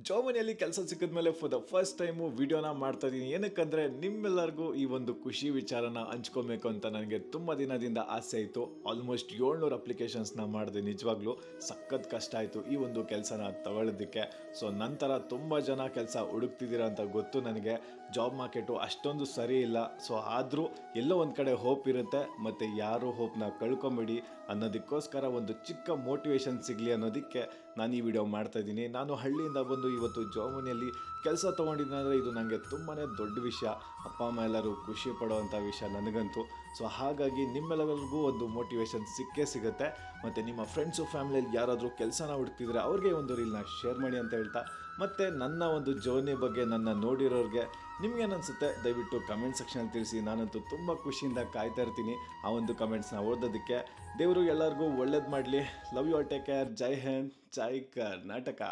Job ಮನೆಯಲ್ಲಿ ಕೆಲಸ ಸಿಕ್ಕಿದ ಮೇಲೆ ಫಾರ್ ದ ಫಸ್ಟ್ ಟೈಮು ವಿಡಿಯೋನ ಮಾಡ್ತಾ ಇದ್ದೀನಿ. ಏನಕ್ಕಂದರೆ ನಿಮ್ಮೆಲ್ಲರಿಗೂ ಈ ಒಂದು ಖುಷಿ ವಿಚಾರನ ಹಂಚ್ಕೊಬೇಕು ಅಂತ ನನಗೆ ತುಂಬ ದಿನದಿಂದ ಆಸೆ ಇತ್ತು. ಆಲ್ಮೋಸ್ಟ್ 700 ಅಪ್ಲಿಕೇಶನ್ಸ್ನ ಮಾಡಿದೆ. ನಿಜವಾಗ್ಲೂ ಸಖತ್ ಕಷ್ಟ ಆಯಿತು ಈ ಒಂದು ಕೆಲಸನ ತಗೊಳ್ಳೋದಕ್ಕೆ. ಸೊ ನಂತರ ತುಂಬ ಜನ ಕೆಲಸ ಹುಡುಕ್ತಿದ್ದೀರಾ ಅಂತ ಗೊತ್ತು ನನಗೆ. ಜಾಬ್ ಮಾರ್ಕೆಟು ಅಷ್ಟೊಂದು ಸರಿ ಇಲ್ಲ. ಸೊ ಆದರೂ ಎಲ್ಲೋ ಒಂದು ಕಡೆ ಹೋಪ್ ಇರುತ್ತೆ, ಮತ್ತು ಯಾರು ಹೋಪ್ನ ಕಳ್ಕೊಂಬೇಡಿ ಅನ್ನೋದಕ್ಕೋಸ್ಕರ ಒಂದು ಚಿಕ್ಕ ಮೋಟಿವೇಶನ್ ಸಿಗಲಿ ಅನ್ನೋದಕ್ಕೆ ನಾನು ಈ ವಿಡಿಯೋ ಮಾಡ್ತಾಯಿದ್ದೀನಿ. ನಾನು ಹಳ್ಳಿಯಿಂದ ಬಂದು ಇವತ್ತು ಜಾಬ್ ಮನೆಯಲ್ಲಿ ಕೆಲಸ ತೊಗೊಂಡಿದ್ದೀನಿ ಅಂದರೆ ಇದು ನನಗೆ ತುಂಬಾ ದೊಡ್ಡ ವಿಷಯ. ಅಪ್ಪ ಅಮ್ಮ ಎಲ್ಲರೂ ಖುಷಿ ಪಡೋವಂಥ ವಿಷಯ ನನಗಂತೂ. ಸೊ ಹಾಗಾಗಿ ನಿಮ್ಮೆಲ್ಲರಿಗೂ ಒಂದು ಮೋಟಿವೇಶನ್ ಸಿಕ್ಕೇ ಸಿಗುತ್ತೆ. ಮತ್ತು ನಿಮ್ಮ ಫ್ರೆಂಡ್ಸು ಫ್ಯಾಮಿಲಿಯಲ್ಲಿ ಯಾರಾದರೂ ಕೆಲಸನ ಹುಡುಕ್ತಿದ್ರೆ ಅವ್ರಿಗೆ ಒಂದು ರೀಲ್ನ ಶೇರ್ ಮಾಡಿ ಅಂತ ಹೇಳ್ತಾ, ಮತ್ತು ನನ್ನ ಒಂದು ಜರ್ನಿ ಬಗ್ಗೆ ನನ್ನ ನೋಡಿರೋರಿಗೆ ನಿಮ್ಗೇನನ್ಸುತ್ತೆ ದಯವಿಟ್ಟು ಕಮೆಂಟ್ ಸೆಕ್ಷನಲ್ಲಿ ತಿಳಿಸಿ. ನಾನಂತೂ ತುಂಬ ಖುಷಿಯಿಂದ ಕಾಯ್ತಾ ಇರ್ತೀನಿ ಆ ಒಂದು ಕಮೆಂಟ್ಸ್ನ ಓದೋದಕ್ಕೆ. ದೇವರು ಎಲ್ಲರಿಗೂ ಒಳ್ಳೇದು ಮಾಡಲಿ. Love you all, take care. ಜೈ ಹಿಂದ್, ಜೈ ಕರ್ನಾಟಕ.